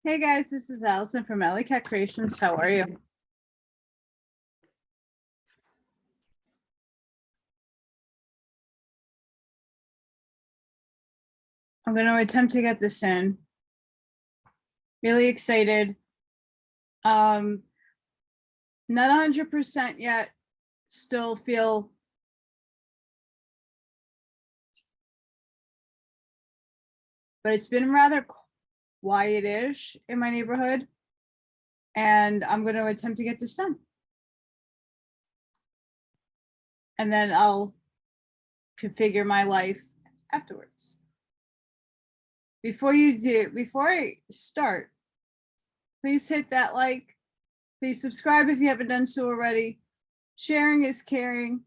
Hey guys, this is Allison from Allykatkreations. How are you? I'm going to attempt to get this in. Really excited. Not 100% yet. Still feel but it's been rather quiet-ish in my neighborhood, and I'm going to attempt to get this done. And then I'll configure my life afterwards. Before I start, please hit that like. Please subscribe if you haven't done so already. Sharing is caring.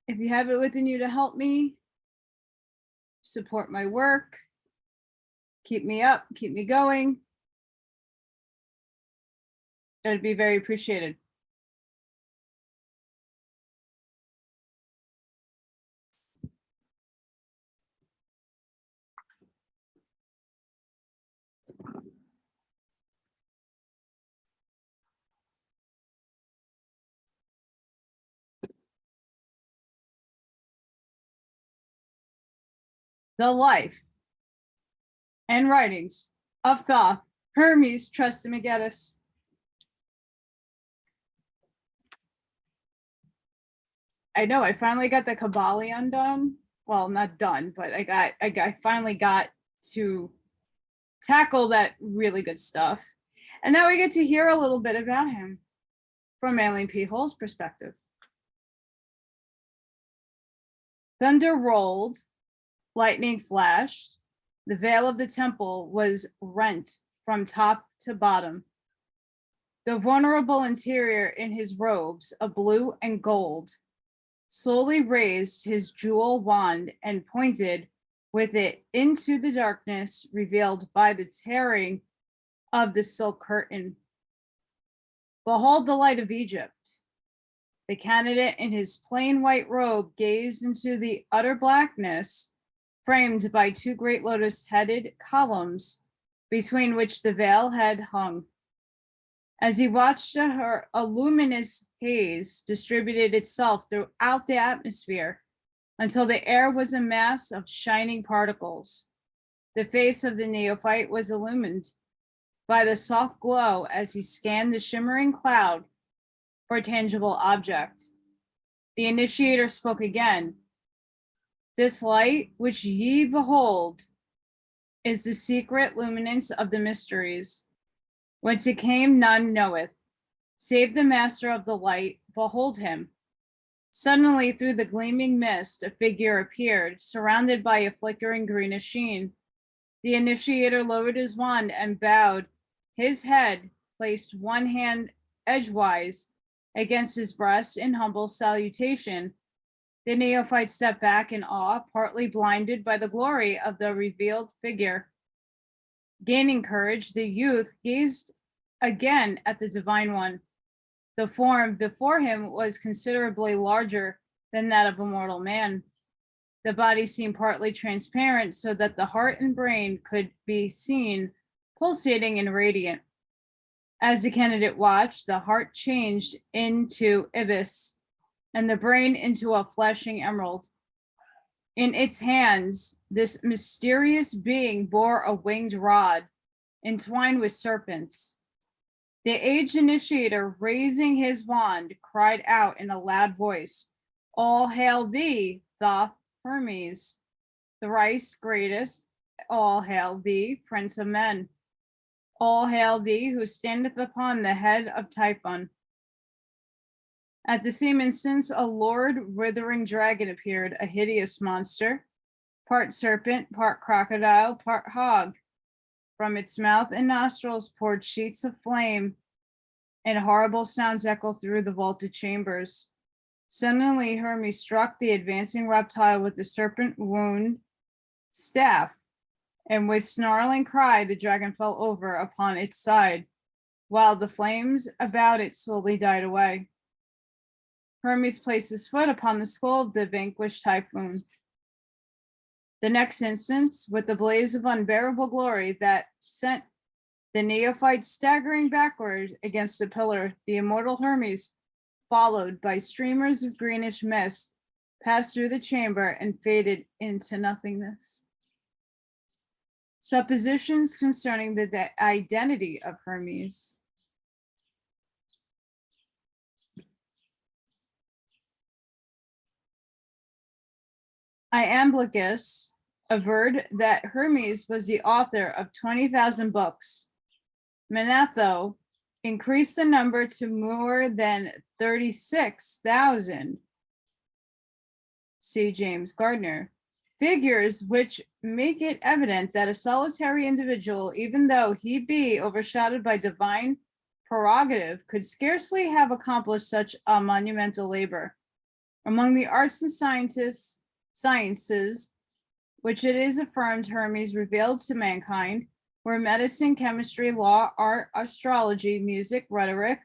If you have it within you to help me, support my work, keep me up, keep me going, that'd be very appreciated. The life and writings of Thoth Hermes Trismegistus. I know I finally got the Kabbalion done. Well, not done, but I finally got to tackle that really good stuff. And now we get to hear a little bit about him from Aileen P. Hull's perspective. Thunder rolled, lightning flashed, the veil of the temple was rent from top to bottom. The vulnerable interior in his robes of blue and gold slowly raised his jewel wand and pointed with it into the darkness revealed by the tearing of the silk curtain. Behold the light of Egypt. The candidate in his plain white robe gazed into the utter blackness framed by two great lotus-headed columns between which the veil had hung. As he watched her, a luminous haze distributed itself throughout the atmosphere until the air was a mass of shining particles. The face of the neophyte was illumined by the soft glow as he scanned the shimmering cloud for a tangible object. The initiator spoke again. This light which ye behold is the secret luminance of the mysteries. Whence it came none knoweth, save the master of the light. Behold him. Suddenly through the gleaming mist a figure appeared, surrounded by a flickering greenish sheen. The initiator lowered his wand and bowed his head, placed one hand edgewise against his breast in humble salutation. The neophyte stepped back in awe, partly blinded by the glory of the revealed figure. Gaining courage, the youth gazed again at the divine one. The form before him was considerably larger than that of a mortal man. The body seemed partly transparent so that the heart and brain could be seen pulsating and radiant. As the candidate watched, the heart changed into ibis and the brain into a flashing emerald. In its hands, this mysterious being bore a winged rod entwined with serpents. The aged initiator, raising his wand, cried out in a loud voice, "All hail thee, Thoth Hermes, thrice greatest. All hail thee, Prince of Men. All hail thee who standeth upon the head of Typhon." At the same instant, a lurid, withering dragon appeared, a hideous monster, part serpent, part crocodile, part hog. From its mouth and nostrils poured sheets of flame, and horrible sounds echoed through the vaulted chambers. Suddenly, Hermes struck the advancing reptile with the serpent wound staff, and with snarling cry, the dragon fell over upon its side, while the flames about it slowly died away. Hermes placed his foot upon the skull of the vanquished typhoon. The next instance, with the blaze of unbearable glory that sent the neophyte staggering backward against a pillar, the immortal Hermes, followed by streamers of greenish mist, passed through the chamber and faded into nothingness. Suppositions concerning the identity of Hermes. Iamblichus averred that Hermes was the author of 20,000 books. Manetho increased the number to more than 36,000. See James Gardner. Figures which make it evident that a solitary individual, even though he be overshadowed by divine prerogative, could scarcely have accomplished such a monumental labor. Among the arts and sciences, which it is affirmed Hermes revealed to mankind, were medicine, chemistry, law, art, astrology, music, rhetoric,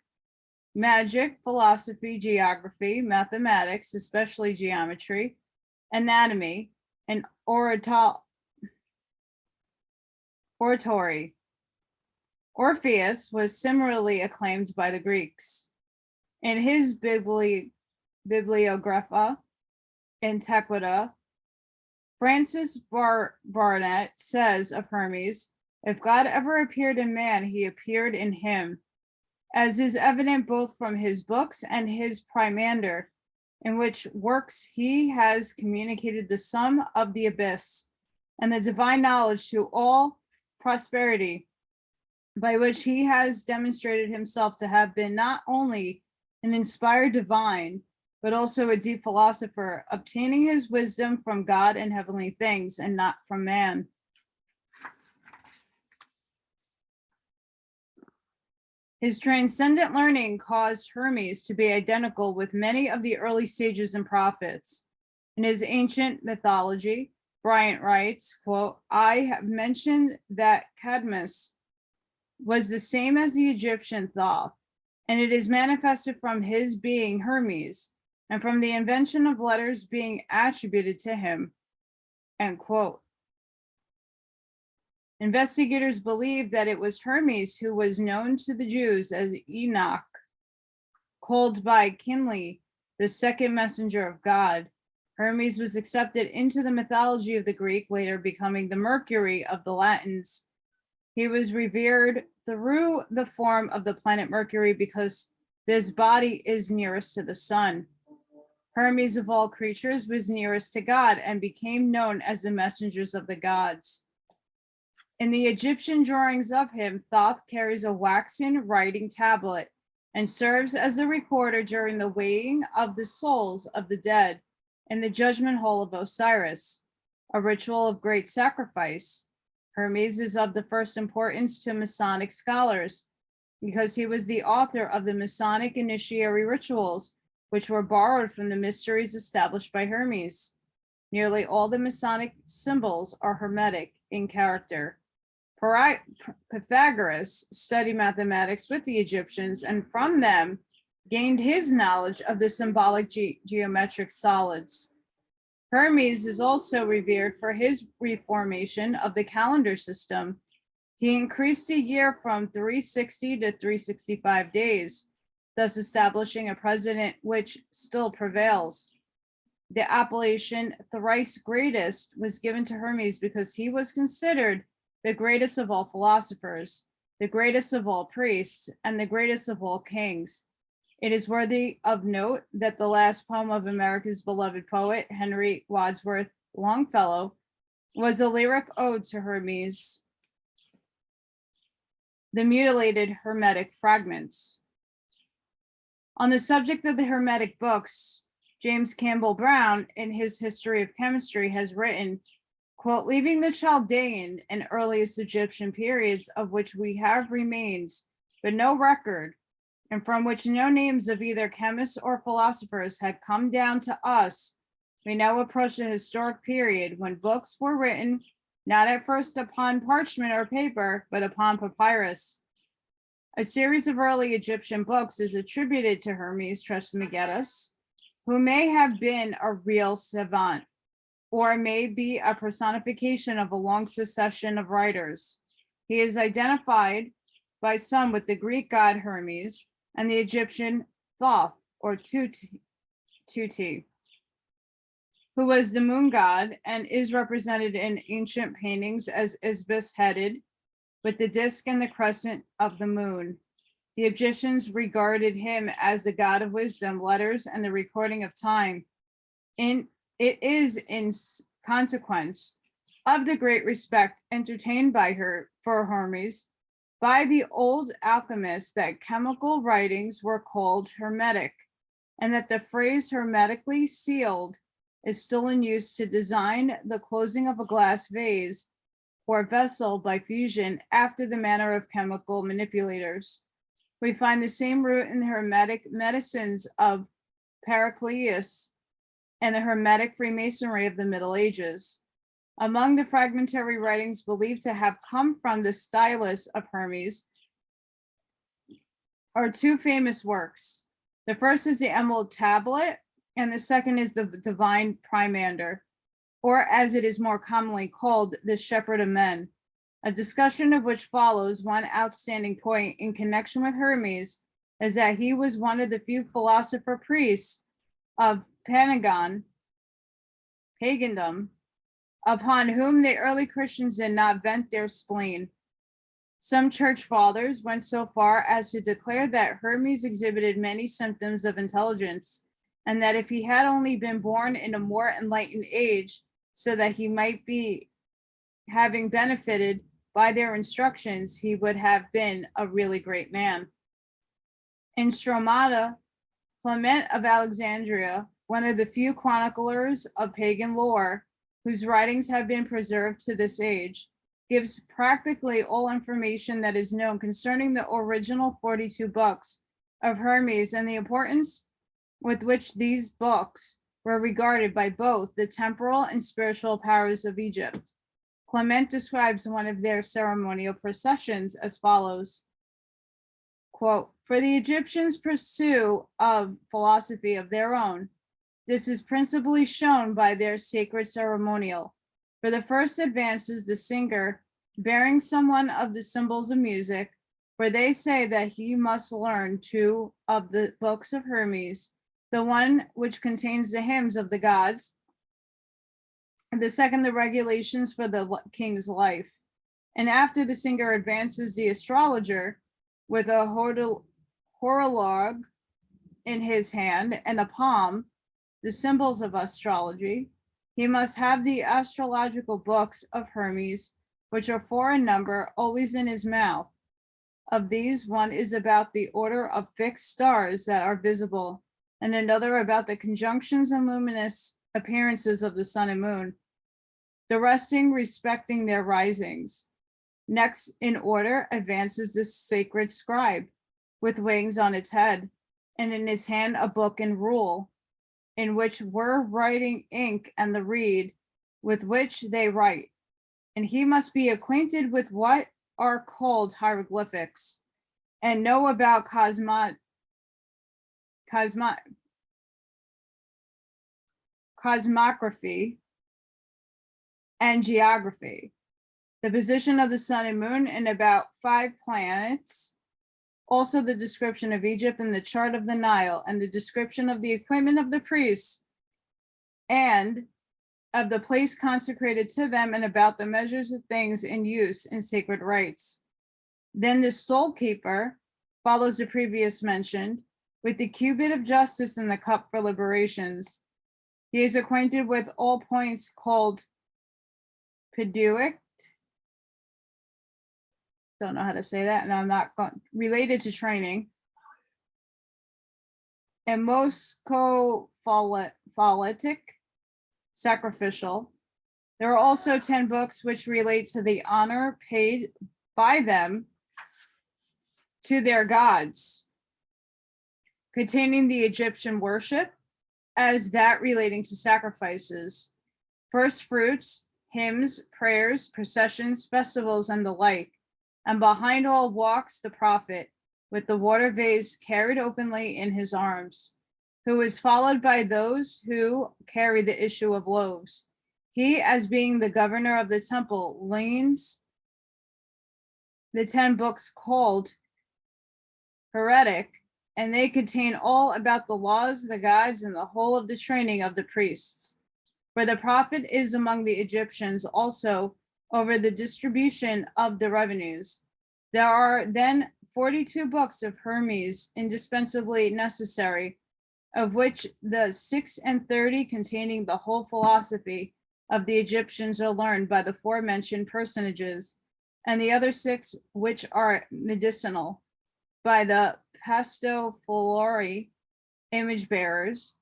magic, philosophy, geography, mathematics, especially geometry, anatomy, and oratory. Orpheus was similarly acclaimed by the Greeks. In his Bibliographa Antiquita, Francis Barnett says of Hermes, if God ever appeared in man, he appeared in him, as is evident both from his books and his Primander, in which works he has communicated the sum of the abyss and the divine knowledge to all prosperity, by which he has demonstrated himself to have been not only an inspired divine, but also a deep philosopher, obtaining his wisdom from God and heavenly things, and not from man. His transcendent learning caused Hermes to be identical with many of the early sages and prophets. In his ancient mythology, Bryant writes, quote, I have mentioned that Cadmus was the same as the Egyptian Thoth, and it is manifested from his being Hermes, and from the invention of letters being attributed to him, end quote. Investigators believe that it was Hermes who was known to the Jews as Enoch, called by Kinley the second messenger of God. Hermes was accepted into the mythology of the Greek, later becoming the Mercury of the Latins. He was revered through the form of the planet Mercury because this body is nearest to the sun. Hermes of all creatures was nearest to God and became known as the messengers of the gods. In the Egyptian drawings of him, Thoth carries a waxen writing tablet and serves as the recorder during the weighing of the souls of the dead in the judgment hall of Osiris, a ritual of great sacrifice. Hermes is of the first importance to Masonic scholars because he was the author of the Masonic initiatory rituals, which were borrowed from the mysteries established by Hermes. Nearly all the Masonic symbols are Hermetic in character. Pythagoras studied mathematics with the Egyptians, and from them gained his knowledge of the symbolic geometric solids. Hermes is also revered for his reformation of the calendar system. He increased a year from 360 to 365 days, thus establishing a precedent which still prevails. The appellation thrice greatest was given to Hermes because he was considered the greatest of all philosophers, the greatest of all priests, and the greatest of all kings. It is worthy of note that the last poem of America's beloved poet, Henry Wadsworth Longfellow, was a lyric ode to Hermes. The mutilated Hermetic fragments. On the subject of the Hermetic books, James Campbell Brown, in his History of Chemistry, has written, quote, leaving the Chaldean and earliest Egyptian periods of which we have remains, but no record, and from which no names of either chemists or philosophers had come down to us, we now approach a historic period when books were written not at first upon parchment or paper, but upon papyrus. A series of early Egyptian books is attributed to Hermes Trismegistus, who may have been a real savant. or may be a personification of a long succession of writers. He is identified by some with the Greek god Hermes and the Egyptian Thoth or Tuti, who was the moon god and is represented in ancient paintings as ibis-headed with the disk and the crescent of the moon. The Egyptians regarded him as the god of wisdom, letters, and the recording of time. It is in consequence of the great respect entertained by her for Hermes by the old alchemists that chemical writings were called hermetic, and that the phrase hermetically sealed is still in use to design the closing of a glass vase or vessel by fusion after the manner of chemical manipulators. We find the same root in the hermetic medicines of Paracelsus and the hermetic Freemasonry of the Middle Ages. Among the fragmentary writings believed to have come from the stylus of Hermes are two famous works. The first is the Emerald Tablet, and the second is the Divine Primander, or as it is more commonly called, the Shepherd of Men. A discussion of which follows. One outstanding point in connection with Hermes is that he was one of the few philosopher priests of pagandom, upon whom the early Christians did not vent their spleen. Some church fathers went so far as to declare that Hermes exhibited many symptoms of intelligence, and that if he had only been born in a more enlightened age, so that he might be having benefited by their instructions, he would have been a really great man. In Stromata, Clement of Alexandria, one of the few chroniclers of pagan lore whose writings have been preserved to this age, gives practically all information that is known concerning the original 42 books of Hermes and the importance with which these books were regarded by both the temporal and spiritual powers of Egypt. Clement describes one of their ceremonial processions as follows, quote, "For the Egyptians pursue a philosophy of their own. This is principally shown by their sacred ceremonial. For the first advances the singer, bearing some one of the symbols of music, for they say that he must learn two of the books of Hermes, the one which contains the hymns of the gods, and the second the regulations for the king's life. And after the singer advances the astrologer with a horologe in his hand and a palm, the symbols of astrology, he must have the astrological books of Hermes, which are 4 in number, always in his mouth. Of these, one is about the order of fixed stars that are visible, and another about the conjunctions and luminous appearances of the sun and moon, the resting respecting their risings. Next in order advances the sacred scribe, with wings on its head, and in his hand a book and rule, in which were writing ink and the reed with which they write. And he must be acquainted with what are called hieroglyphics, and know about cosmography, and geography, the position of the sun and moon, and about 5 planets, also the description of Egypt and the chart of the Nile, and the description of the equipment of the priests, and of the place consecrated to them, and about the measures of things in use in sacred rites. Then the stole keeper follows the previous mentioned, with the cubit of justice and the cup for liberations. He is acquainted with all points called peduic. Don't know how to say that, and I'm not related to training. And Moscopholetic, sacrificial. There are also 10 books which relate to the honor paid by them to their gods, containing the Egyptian worship as that relating to sacrifices, first fruits, hymns, prayers, processions, festivals, and the like. And behind all walks the prophet, with the water vase carried openly in his arms, who is followed by those who carry the issue of loaves. He, as being the governor of the temple, leans the 10 books called heretic, and they contain all about the laws, the gods, and the whole of the training of the priests. For the prophet is among the Egyptians also over the distribution of the revenues. There are then 42 books of Hermes indispensably necessary, of which the 36 containing the whole philosophy of the Egyptians are learned by the forementioned personages, and the other 6 which are medicinal by the pastaflori image bearers,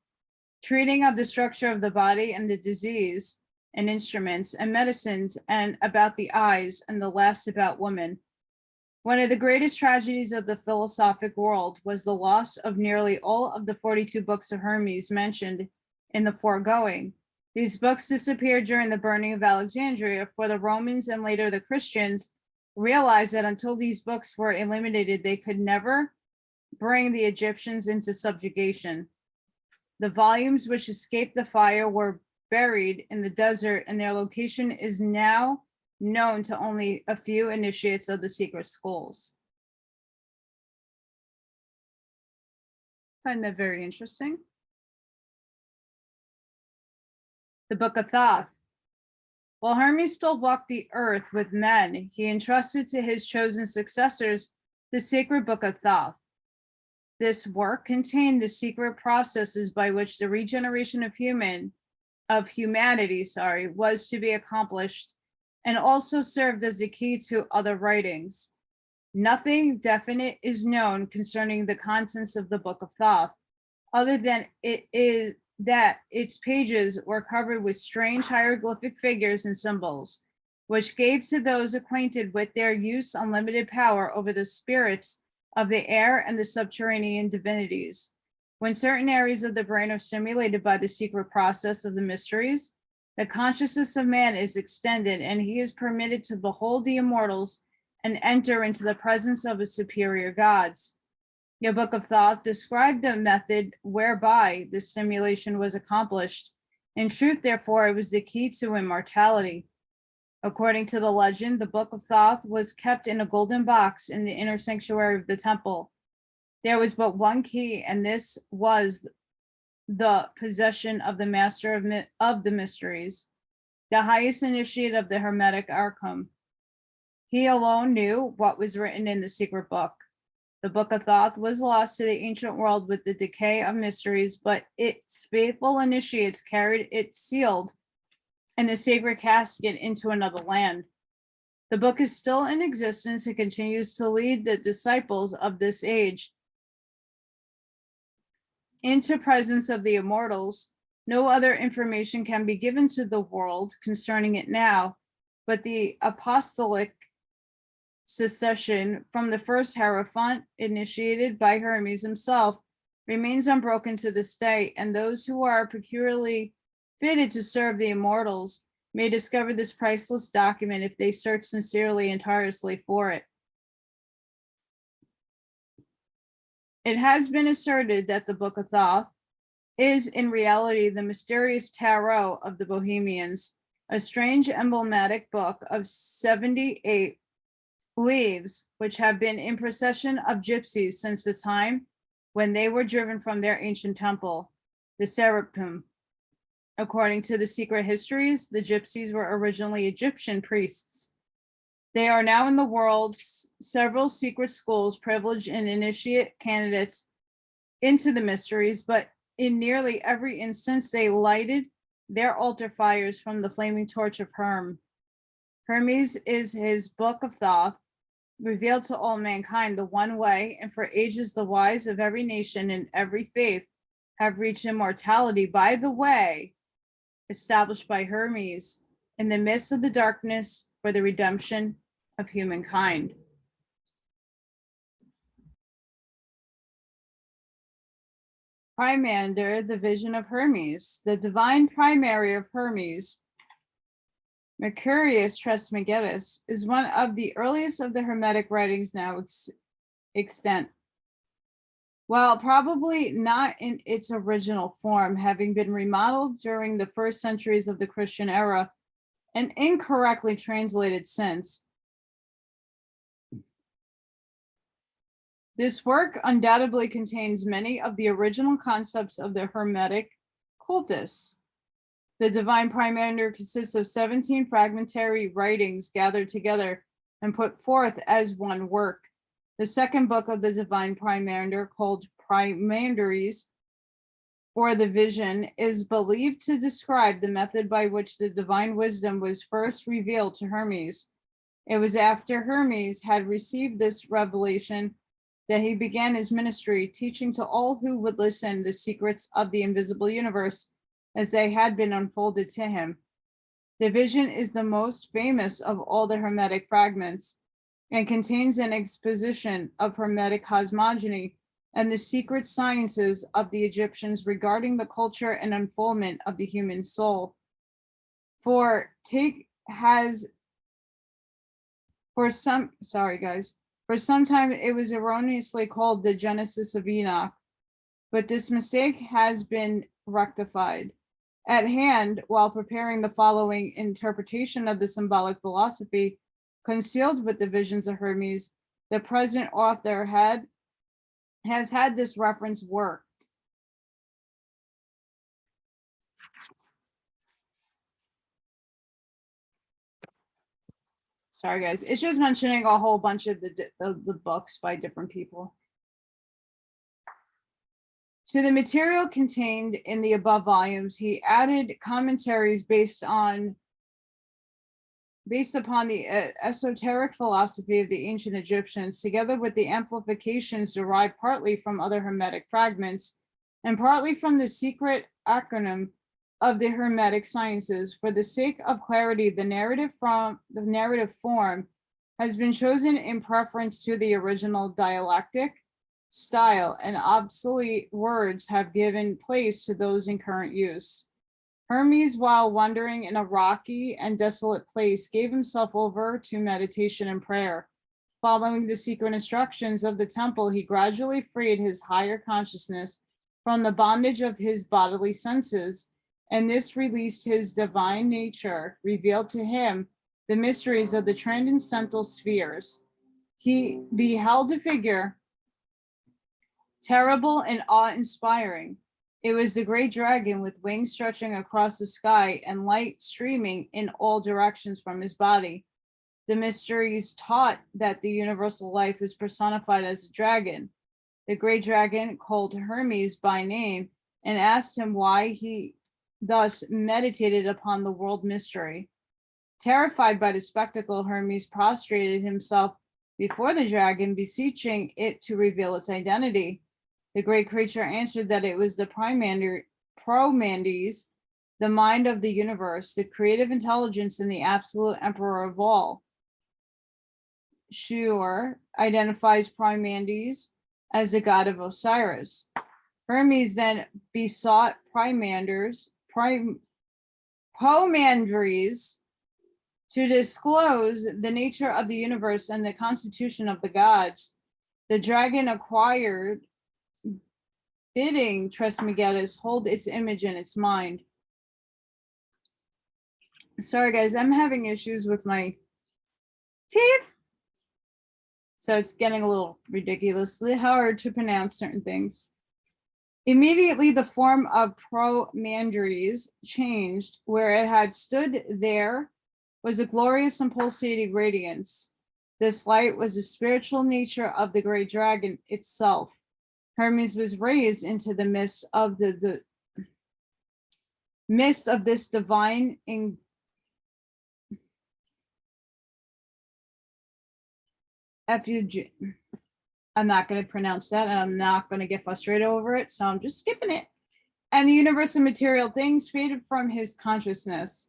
treating of the structure of the body and the disease, and instruments and medicines, and about the eyes, and the last about women. One of the greatest tragedies of the philosophic world was the loss of nearly all of the 42 books of Hermes mentioned in the foregoing. These books disappeared during the burning of Alexandria, for the Romans and later the Christians realized that until these books were eliminated, they could never bring the Egyptians into subjugation. The volumes which escaped the fire were buried in the desert, and their location is now known to only a few initiates of the secret schools. I find that very interesting. The Book of Thoth. While Hermes still walked the earth with men, he entrusted to his chosen successors the sacred Book of Thoth. This work contained the secret processes by which the regeneration of humanity was to be accomplished, and also served as the key to other writings. Nothing definite is known concerning the contents of the Book of Thoth, other than that its pages were covered with strange hieroglyphic figures and symbols, which gave to those acquainted with their use unlimited power over the spirits of the air and the subterranean divinities. When certain areas of the brain are stimulated by the secret process of the mysteries, the consciousness of man is extended, and he is permitted to behold the immortals and enter into the presence of his superior gods. The Book of Thoth described the method whereby this stimulation was accomplished. In truth, therefore, it was the key to immortality. According to the legend, the Book of Thoth was kept in a golden box in the inner sanctuary of the temple. There was but one key, and this was the possession of the master of the mysteries, the highest initiate of the Hermetic Arcana. He alone knew what was written in the secret book. The Book of Thoth was lost to the ancient world with the decay of mysteries, but its faithful initiates carried it sealed in a sacred casket into another land. The book is still in existence and continues to lead the disciples of this age into presence of the immortals. No other information can be given to the world concerning it now, but the apostolic succession from the first Hierophant, initiated by Hermes himself, remains unbroken to this day, and those who are peculiarly fitted to serve the immortals may discover this priceless document if they search sincerely and tirelessly for it. It has been asserted that the Book of Thoth is in reality the mysterious tarot of the Bohemians, a strange emblematic book of 78 leaves, which have been in possession of gypsies since the time when they were driven from their ancient temple, the Seraphim. According to the secret histories, the gypsies were originally Egyptian priests. They are now in the world several secret schools, privileged and initiate candidates into the mysteries, but in nearly every instance, they lighted their altar fires from the flaming torch of Hermes is his Book of Thoth, revealed to all mankind the one way, and for ages the wise of every nation and every faith have reached immortality by the way established by Hermes in the midst of the darkness for the redemption of humankind. Primander, the vision of Hermes. The divine primary of Hermes, Mercurius Trismegistus, is one of the earliest of the Hermetic writings now extant. Well, probably not in its original form, having been remodeled during the first centuries of the Christian era and incorrectly translated since. This work undoubtedly contains many of the original concepts of the Hermetic cultus. The Divine Primandor consists of 17 fragmentary writings gathered together and put forth as one work. The second book of the Divine Primandor, called Primandories, or the Vision, is believed to describe the method by which the divine wisdom was first revealed to Hermes. It was after Hermes had received this revelation that he began his ministry, teaching to all who would listen the secrets of the invisible universe as they had been unfolded to him. The Vision is the most famous of all the Hermetic fragments and contains an exposition of Hermetic cosmogony and the secret sciences of the Egyptians regarding the culture and unfoldment of the human soul. For some time it was erroneously called the Genesis of Enoch, but this mistake has been rectified. At hand, while preparing the following interpretation of the symbolic philosophy concealed with the visions of Hermes, the present author has had this reference worked. Sorry, guys. It's just mentioning a whole bunch of the books by different people. To the material contained in the above volumes, he added commentaries based upon the esoteric philosophy of the ancient Egyptians, together with the amplifications derived partly from other Hermetic fragments and partly from the secret acronym of the Hermetic sciences. For the sake of clarity, the narrative form has been chosen in preference to the original dialectic style, and obsolete words have given place to those in current use. Hermes, while wandering in a rocky and desolate place, gave himself over to meditation and prayer. Following the secret instructions of the temple, he gradually freed his higher consciousness from the bondage of his bodily senses, and this released his divine nature, revealed to him the mysteries of the transcendental spheres. He beheld a figure terrible and awe-inspiring. It was the great dragon with wings stretching across the sky and light streaming in all directions from his body. The mysteries taught that the universal life is personified as a dragon. The great dragon called Hermes by name and asked him why he thus meditated upon the world mystery. Terrified by the spectacle, Hermes prostrated himself before the dragon, beseeching it to reveal its identity. The great creature answered that it was the Promandes, the mind of the universe, the creative intelligence, and the absolute emperor of all. Shure identifies Promandes as the god of Osiris. Hermes then besought Pomandres to disclose the nature of the universe and the constitution of the gods. The dragon acquired, bidding Trismegistus hold its image in its mind. Sorry, guys, I'm having issues with my teeth. So it's getting a little ridiculously hard to pronounce certain things. Immediately, the form of Pomandres changed. Where it had stood, there was a glorious and pulsating radiance. This light was the spiritual nature of the great dragon itself. Hermes was raised into the midst of the midst of this divine effusion. I'm not going to pronounce that, and I'm not going to get frustrated over it, so I'm just skipping it. And the universe of material things faded from his consciousness.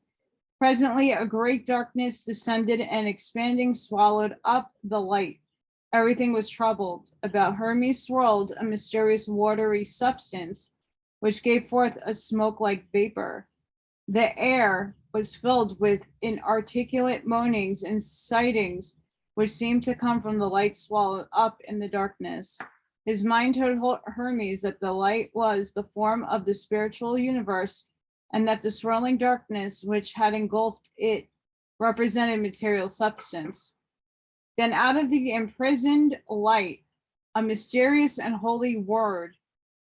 Presently, a great darkness descended and expanding swallowed up the light. Everything was troubled. About Hermes swirled a mysterious watery substance, which gave forth a smoke-like vapor. The air was filled with inarticulate moanings and sightings, which seemed to come from the light swallowed up in the darkness. His mind told Hermes that the light was the form of the spiritual universe, and that the swirling darkness which had engulfed it represented material substance. Then out of the imprisoned light, a mysterious and holy word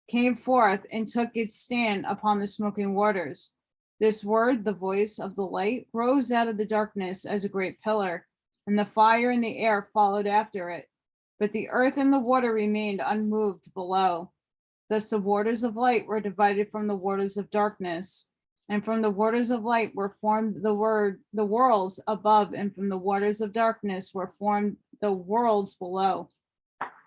came forth and took its stand upon the smoking waters. This word, the voice of the light, rose out of the darkness as a great pillar, and the fire and the air followed after it. But the earth and the water remained unmoved below. Thus the waters of light were divided from the waters of darkness, and from the waters of light were formed the worlds above, and from the waters of darkness were formed the worlds below.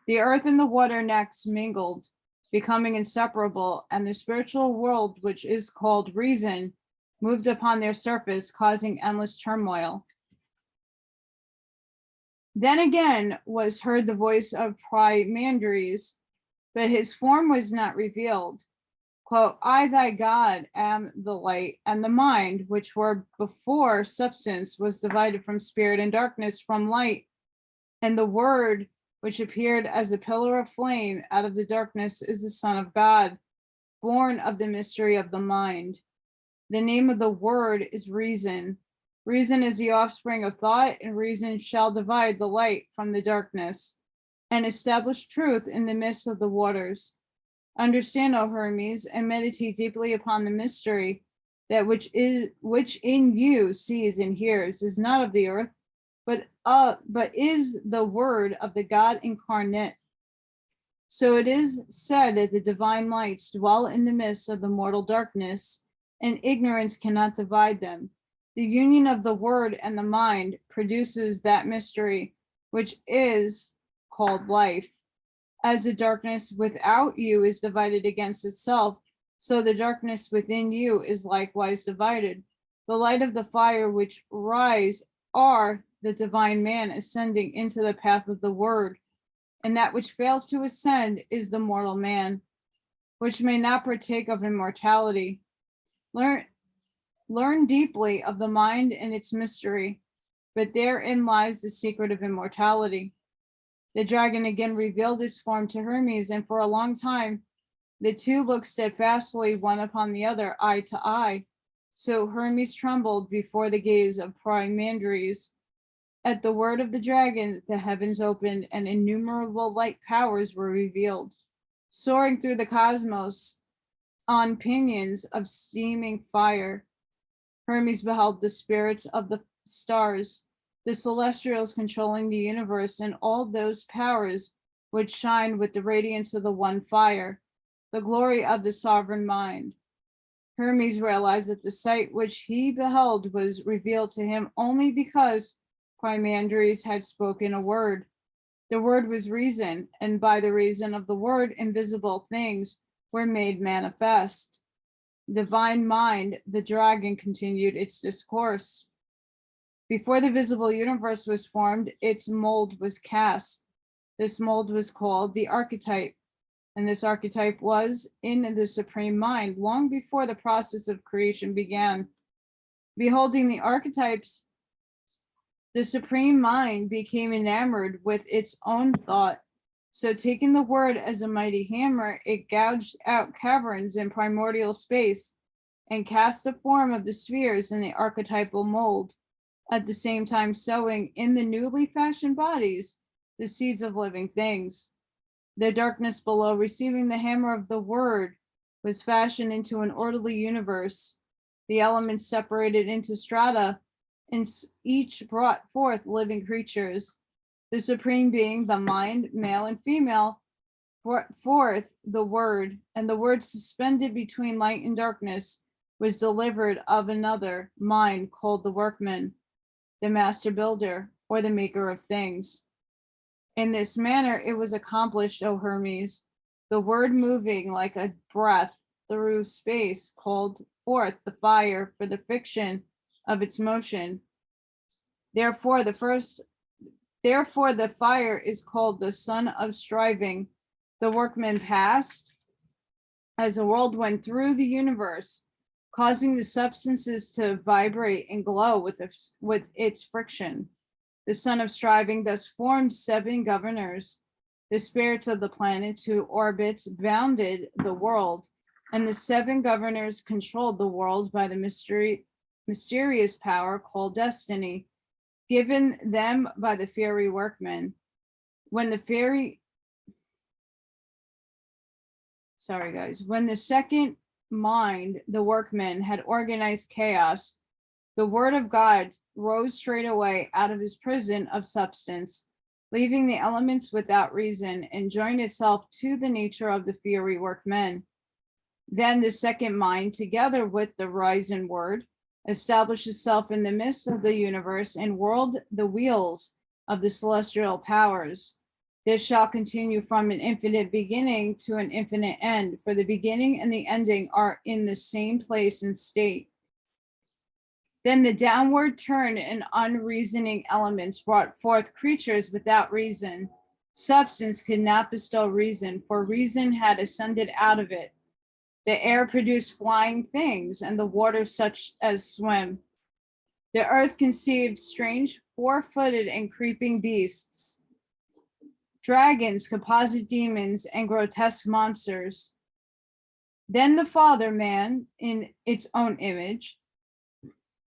The earth and the water next mingled, becoming inseparable, and the spiritual world, which is called reason, moved upon their surface, causing endless turmoil. Then again was heard the voice of Primandres, but his form was not revealed. Quote, I, thy God, am the light and the mind, which were before substance was divided from spirit, and darkness from light. And the word, which appeared as a pillar of flame out of the darkness, is the Son of God, born of the mystery of the mind. The name of the word is reason. Reason is the offspring of thought, and reason shall divide the light from the darkness, and establish truth in the midst of the waters. Understand, O Hermes, and meditate deeply upon the mystery, that which in you sees and hears is not of the earth, but is the word of the God incarnate. So it is said that the divine lights dwell in the midst of the mortal darkness, and ignorance cannot divide them. The union of the word and the mind produces that mystery, which is called life. As the darkness without you is divided against itself, so the darkness within you is likewise divided. The light of the fire which rise are the divine man ascending into the path of the word, and that which fails to ascend is the mortal man, which may not partake of immortality. Learn deeply of the mind and its mystery, but therein lies the secret of immortality. The dragon again revealed its form to Hermes, and for a long time the two looked steadfastly one upon the other, eye to eye. So Hermes trembled before the gaze of Primandres. At the word of the dragon, the heavens opened, and innumerable light powers were revealed, soaring through the cosmos on pinions of steaming fire. Hermes beheld the spirits of the stars, the celestials controlling the universe, and all those powers which shine with the radiance of the one fire, the glory of the sovereign mind. Hermes realized that the sight which he beheld was revealed to him only because Primandres had spoken a word. The word was reason, and by the reason of the word, invisible things were made manifest. Divine mind, the dragon continued its discourse. Before the visible universe was formed, its mold was cast. This mold was called the archetype, and this archetype was in the supreme mind long before the process of creation began. Beholding the archetypes, the supreme mind became enamored with its own thought. So taking the word as a mighty hammer, it gouged out caverns in primordial space and cast the form of the spheres in the archetypal mold, at the same time sowing in the newly fashioned bodies the seeds of living things. The darkness below, receiving the hammer of the word, was fashioned into an orderly universe. The elements separated into strata, and each brought forth living creatures. The supreme being, the mind, male and female, brought forth the word, and the word suspended between light and darkness was delivered of another mind called the workman, the master builder, or the maker of things. In this manner it was accomplished, O Hermes, the word moving like a breath through space called forth the fire for the friction of its motion. Therefore the fire is called the son of striving. The workman passed as a whirlwind through the universe, causing the substances to vibrate and glow with its friction. The son of striving thus formed 7 governors, the spirits of the planets whose orbits bounded the world, and the seven governors controlled the world by the mysterious power called destiny, given them by the fairy workmen. When the second mind, the workman, had organized chaos, the word of God rose straightway out of his prison of substance, leaving the elements without reason, and joined itself to the nature of the fiery workmen. Then the second mind, together with the rising word, established itself in the midst of the universe and whirled the wheels of the celestial powers. This shall continue from an infinite beginning to an infinite end, for the beginning and the ending are in the same place and state. Then the downward turn and unreasoning elements brought forth creatures without reason. Substance could not bestow reason, for reason had ascended out of it. The air produced flying things, and the water such as swim. The earth conceived strange four-footed and creeping beasts, dragons, composite demons, and grotesque monsters. Then the Father man, in its own image,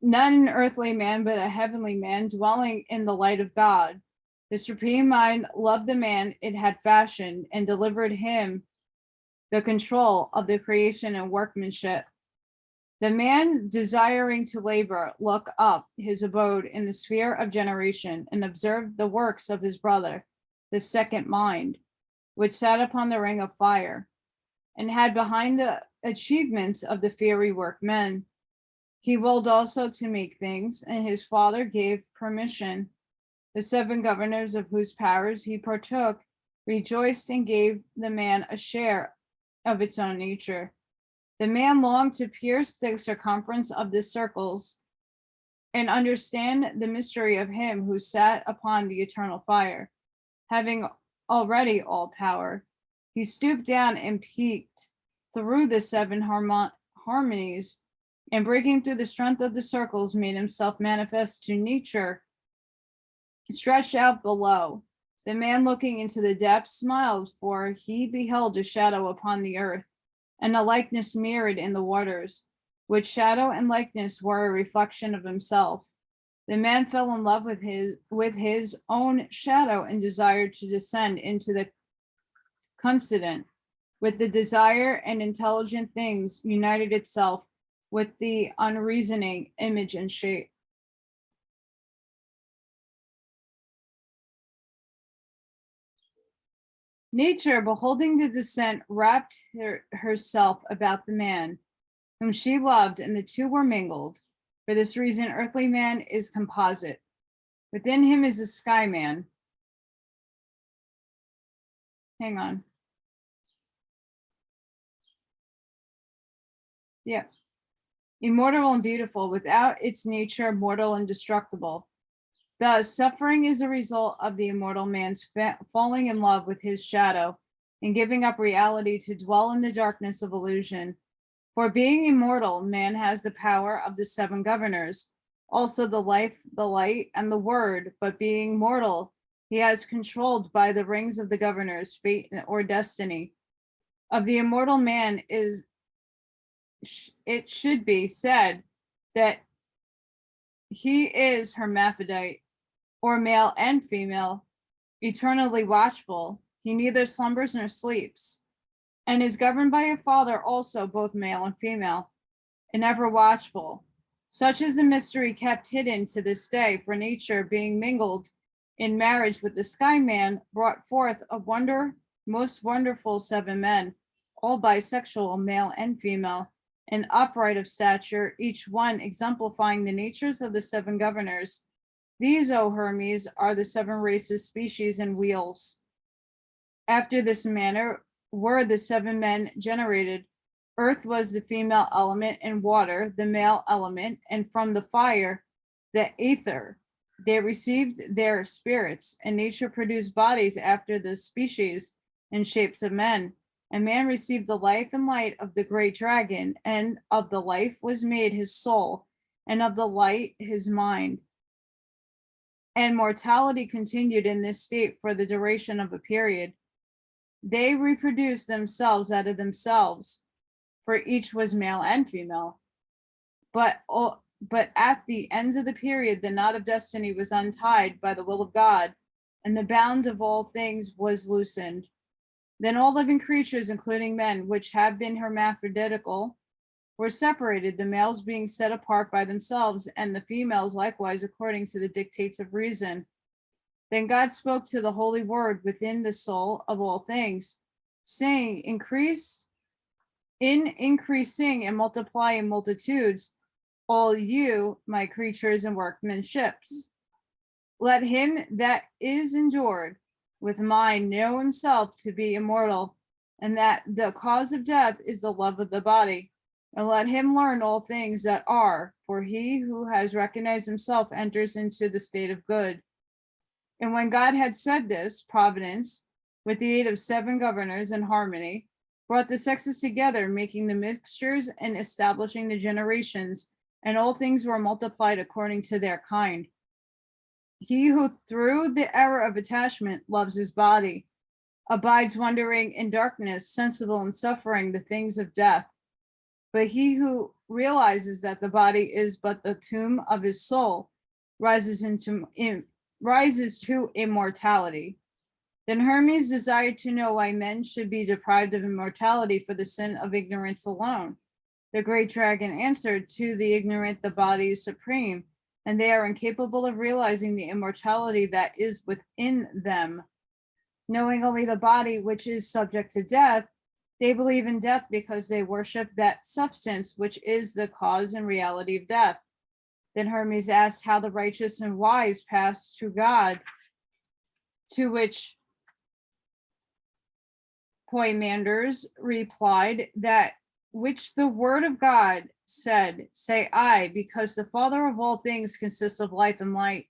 not an earthly man, but a heavenly man, dwelling in the light of God. The Supreme Mind loved the man it had fashioned and delivered him the control of the creation and workmanship. The man, desiring to labor, look up his abode in the sphere of generation and observed the works of his brother, the second mind, which sat upon the ring of fire, and had behind the achievements of the fiery workmen. He willed also to make things, and his father gave permission. The seven governors of whose powers he partook rejoiced and gave the man a share of its own nature. The man longed to pierce the circumference of the circles and understand the mystery of him who sat upon the eternal fire, having already all power. He stooped down and peeked through the seven harmonies, and breaking through the strength of the circles, made himself manifest to nature, stretched out below. The man, looking into the depths, smiled, for he beheld a shadow upon the earth, and a likeness mirrored in the waters, which shadow and likeness were a reflection of himself. The man fell in love with his own shadow and desired to descend into the coincident with the desire, and intelligent things united itself with the unreasoning image and shape. Nature, beholding the descent, wrapped herself about the man whom she loved, and the two were mingled. For this reason, earthly man is composite. Within him is the sky man. Hang on. Yeah. Immortal and beautiful, without its nature, mortal and destructible. Thus, suffering is a result of the immortal man's falling in love with his shadow and giving up reality to dwell in the darkness of illusion. For being immortal, man has the power of the seven governors, also the life, the light, and the word, but being mortal, he has controlled by the rings of the governors, fate or destiny. Of the immortal man it should be said that he is hermaphrodite, or male and female, eternally watchful. He neither slumbers nor sleeps, and is governed by a father also, both male and female, and ever watchful. Such is the mystery kept hidden to this day, for nature, being mingled in marriage with the sky man, brought forth a most wonderful seven men, all bisexual, male and female, and upright of stature, each one exemplifying the natures of the seven governors. These, O Hermes, are the seven races, species, and wheels. After this manner were the seven men generated. Earth was the female element, and water the male element, and from the fire, the aether. They received their spirits, and nature produced bodies after the species and shapes of men. And man received the life and light of the great dragon, and of the life was made his soul, and of the light his mind. And mortality continued in this state for the duration of a period. They reproduced themselves out of themselves, for each was male and female. But at the ends of the period, the knot of destiny was untied by the will of God, and the bound of all things was loosened. Then all living creatures, including men, which have been hermaphroditical, were separated, the males being set apart by themselves, and the females likewise according to the dictates of reason. Then God spoke to the holy word within the soul of all things, saying, increasing and multiply in multitudes, all you, my creatures and workmanships. Let him that is endured with mind know himself to be immortal, and that the cause of death is the love of the body. And let him learn all things that are, for he who has recognized himself enters into the state of good. And when God had said this, Providence, with the aid of 7 governors in harmony, brought the sexes together, making the mixtures and establishing the generations, and all things were multiplied according to their kind. He who through the error of attachment loves his body, abides wandering in darkness, sensible and suffering the things of death. But he who realizes that the body is but the tomb of his soul rises to immortality. Then Hermes desired to know why men should be deprived of immortality for the sin of ignorance alone. The great dragon answered, to the ignorant the body is supreme, and they are incapable of realizing the immortality that is within them. Knowing only the body which is subject to death, they believe in death because they worship that substance which is the cause and reality of death. Then Hermes asked how the righteous and wise pass to God, to which Poimanders replied, that which the word of God said, say I, because the Father of all things consists of life and light,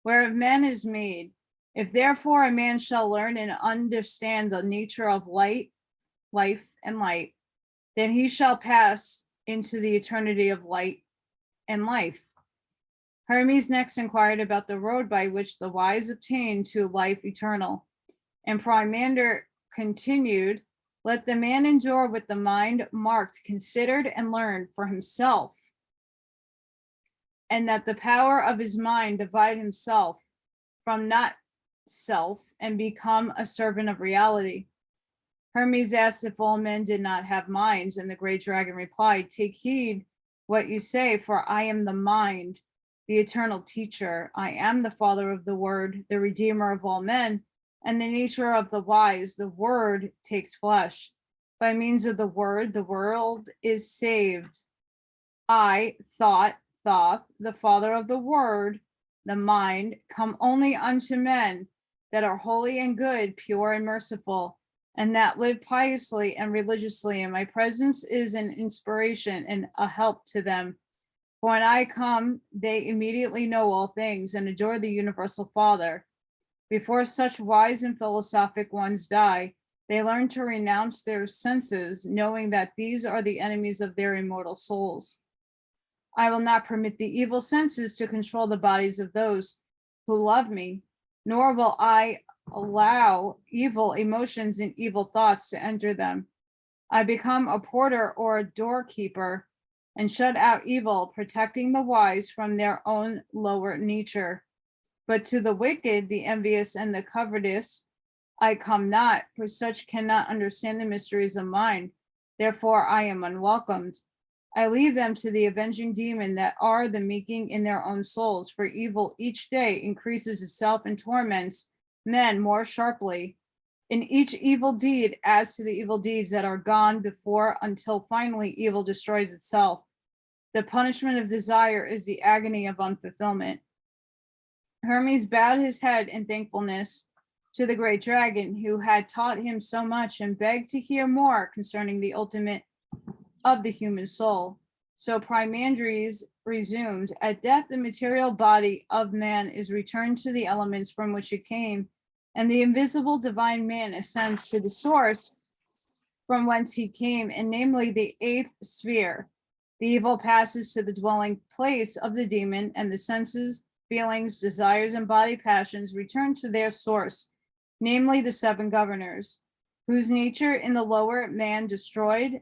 whereof man is made. If therefore a man shall learn and understand the nature of light, life, and light, then he shall pass into the eternity of light and life. Hermes next inquired about the road by which the wise obtain to life eternal. And Poimander continued, let the man endure with the mind marked, considered, and learned for himself, and that the power of his mind divide himself from not self and become a servant of reality. Hermes asked if all men did not have minds, and the great dragon replied, take heed what you say, for I am the mind, the eternal teacher. I am the father of the word, the redeemer of all men, and the nature of the wise. The word takes flesh. By means of the word, the world is saved. I, Thoth, the father of the word, the mind, come only unto men that are holy and good, pure and merciful, and that live piously and religiously, and my presence is an inspiration and a help to them. For when I come, they immediately know all things and adore the universal Father. Before such wise and philosophic ones die, they learn to renounce their senses, knowing that these are the enemies of their immortal souls. I will not permit the evil senses to control the bodies of those who love me, nor will I allow evil emotions and evil thoughts to enter them. I become a porter or a doorkeeper and shut out evil, protecting the wise from their own lower nature. But to the wicked, the envious, and the covetous, I come not, for such cannot understand the mysteries of mind. Therefore, I am unwelcomed. I leave them to the avenging demon that are the making in their own souls, for evil each day increases itself and torments men more sharply. In each evil deed adds to the evil deeds that are gone before, until finally evil destroys itself. The punishment of desire is the agony of unfulfillment. Hermes bowed his head in thankfulness to the great dragon who had taught him so much, and begged to hear more concerning the ultimate of the human soul. So Poimandres resumed, at death the material body of man is returned to the elements from which it came, and the invisible divine man ascends to the source from whence he came, and namely the 8th sphere. The evil passes to the dwelling place of the demon, and the senses, feelings, desires, and body passions return to their source, namely the 7 governors. whose nature in the lower man destroyed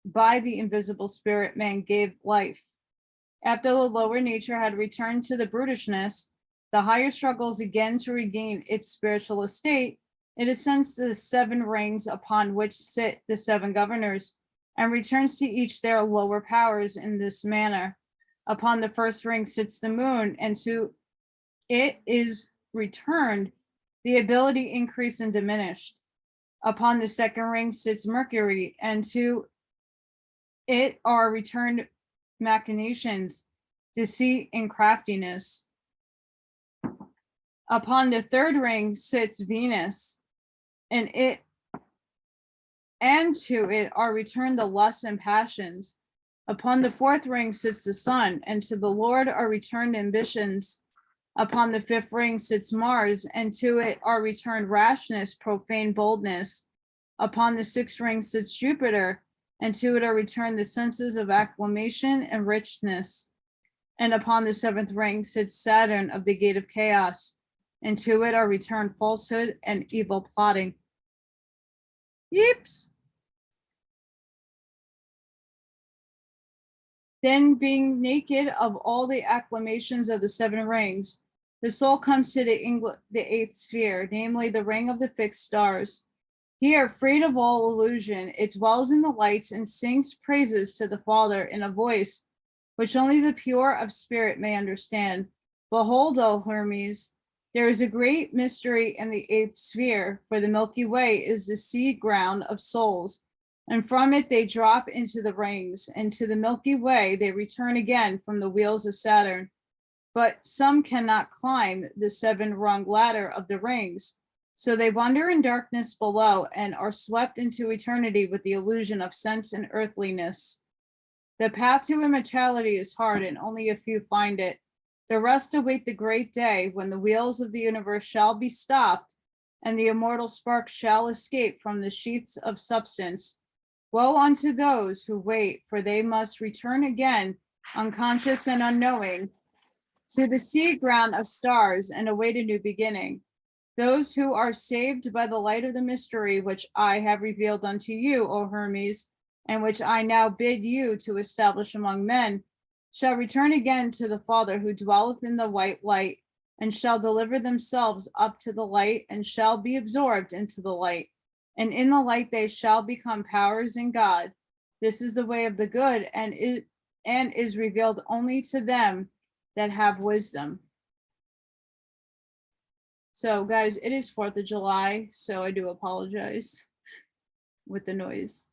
by the invisible spirit man gave life. After the lower nature had returned to the brutishness, the higher struggles again to regain its spiritual estate, it ascends to the 7 rings upon which sit the 7 governors, and returns to each their lower powers in this manner. Upon the first ring sits the moon, and to it is returned the ability increased and diminished. Upon the second ring sits Mercury, and to it are returned machinations, deceit, and craftiness. Upon the third ring sits Venus, and to it are returned the lusts and passions. Upon the fourth ring sits the sun, and to the Lord are returned ambitions. Upon the fifth ring sits Mars, and to it are returned rashness, profane boldness. Upon the sixth ring sits Jupiter, and to it are returned the senses of acclamation and richness. And upon the seventh ring sits Saturn of the gate of chaos, and to it are returned falsehood and evil plotting. Yeeps. Then, being naked of all the acclamations of the 7 rings, the soul comes to the 8th sphere, namely the ring of the fixed stars. Here, freed of all illusion, it dwells in the lights and sings praises to the Father in a voice which only the pure of spirit may understand. Behold, O Hermes, there is a great mystery in the 8th sphere, for the Milky Way is the seed ground of souls, and from it they drop into the rings, and to the Milky Way they return again from the wheels of Saturn. But some cannot climb the 7-rung ladder of the rings, so they wander in darkness below and are swept into eternity with the illusion of sense and earthliness. The path to immortality is hard, and only a few find it. The rest await the great day when the wheels of the universe shall be stopped, and the immortal spark shall escape from the sheaths of substance. Woe unto those who wait, for they must return again, unconscious and unknowing, to the seed ground of stars and await a new beginning. Those who are saved by the light of the mystery which I have revealed unto you, O Hermes, and which I now bid you to establish among men, shall return again to the Father who dwelleth in the white light, and shall deliver themselves up to the light, and shall be absorbed into the light. And in the light they shall become powers in God. This is the way of the good, and is revealed only to them that have wisdom. So guys, it is 4th of July, so I do apologize with the noise.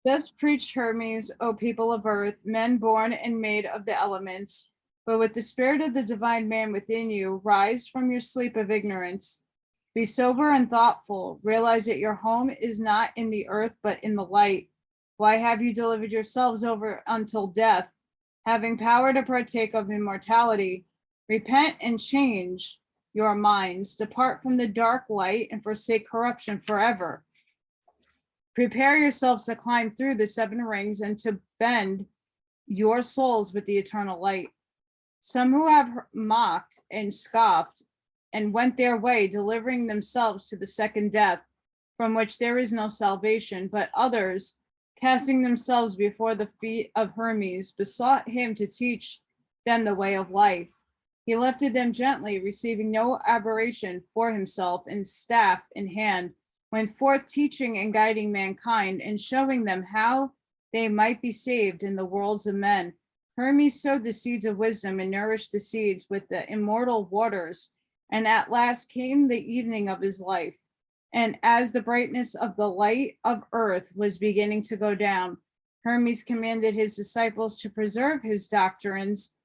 Thus preached Hermes, O people of earth, men born and made of the elements, but with the spirit of the divine man within you, rise from your sleep of ignorance. Be sober and thoughtful. Realize that your home is not in the earth, but in the light. Why have you delivered yourselves over until death, having power to partake of immortality? Repent and change your minds. Depart from the dark light and forsake corruption forever. Prepare yourselves to climb through the 7 rings and to bend your souls with the eternal light. Some who have mocked and scoffed and went their way, delivering themselves to the second death, from which there is no salvation, but others, casting themselves before the feet of Hermes, besought him to teach them the way of life. He lifted them gently, receiving no aberration for himself, and staff in hand, went forth teaching and guiding mankind, and showing them how they might be saved in the worlds of men. Hermes sowed the seeds of wisdom and nourished the seeds with the immortal waters. And at last came the evening of his life. And as the brightness of the light of earth was beginning to go down, Hermes commanded his disciples to preserve his doctrines,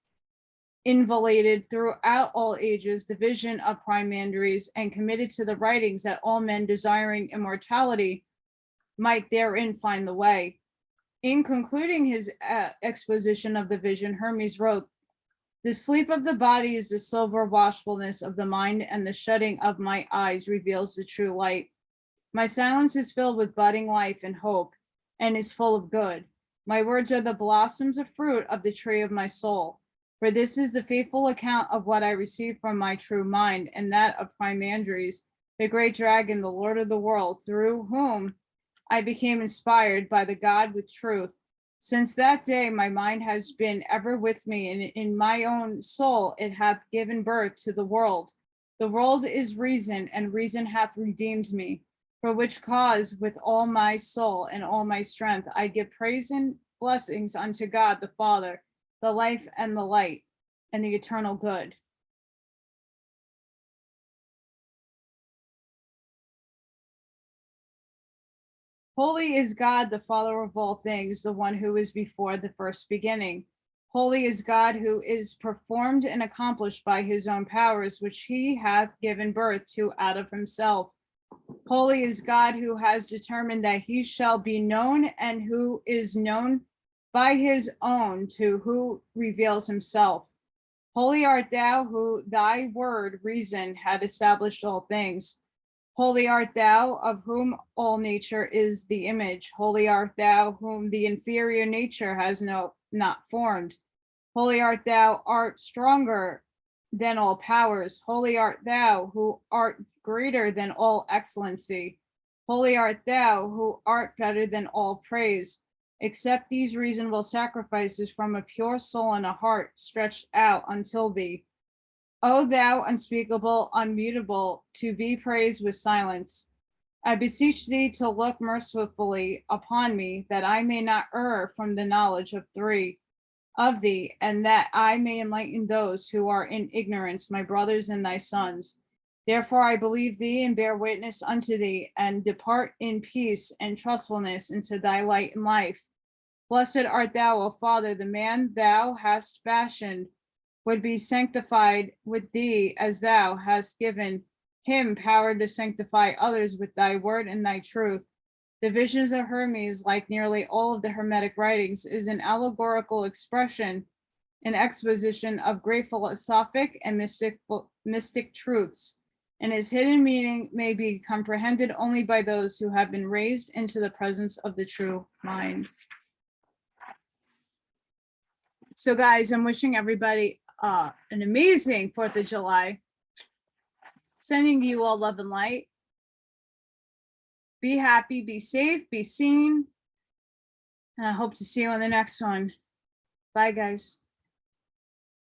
inviolated throughout all ages the vision of Primandries, and committed to the writings that all men desiring immortality might therein find the way. In concluding his exposition of the vision, Hermes wrote, "The sleep of the body is the sober watchfulness of the mind, and the shutting of my eyes reveals the true light. My silence is filled with budding life and hope, and is full of good. My words are the blossoms of fruit of the tree of my soul. For this is the faithful account of what I received from my true mind, and that of Primandries, the great dragon, the Lord of the world, through whom I became inspired by the God with truth. Since that day, my mind has been ever with me, and in my own soul it hath given birth to the world. The world is reason, and reason hath redeemed me. For which cause, with all my soul and all my strength, I give praise and blessings unto God the Father, the life and the light, and the eternal good. Holy is God, the Father of all things, the one who is before the first beginning. Holy is God, who is performed and accomplished by his own powers, which he hath given birth to out of himself. Holy is God, who has determined that he shall be known, and who is known by his own, to who reveals himself. Holy art thou, who thy word reason had established all things. Holy art thou, of whom all nature is the image. Holy art thou, whom the inferior nature has not formed. Holy art thou, art stronger than all powers. Holy art thou, who art greater than all excellency. Holy art thou, who art better than all praise. Accept these reasonable sacrifices from a pure soul and a heart stretched out until thee. O thou unspeakable, unmutable, to be praised with silence. I beseech thee to look mercifully upon me, that I may not err from the knowledge of thee, and that I may enlighten those who are in ignorance, my brothers and thy sons. Therefore I believe thee and bear witness unto thee, and depart in peace and trustfulness into thy light and life. Blessed art thou, O Father, the man thou hast fashioned would be sanctified with thee, as thou hast given him power to sanctify others with thy word and thy truth. The visions of Hermes, like nearly all of the Hermetic writings, is an allegorical expression, an exposition of great philosophic and mystic truths, and its hidden meaning may be comprehended only by those who have been raised into the presence of the true mind. So guys, I'm wishing everybody an amazing 4th of July. Sending you all love and light. Be happy, be safe, be seen. And I hope to see you on the next one. Bye, guys.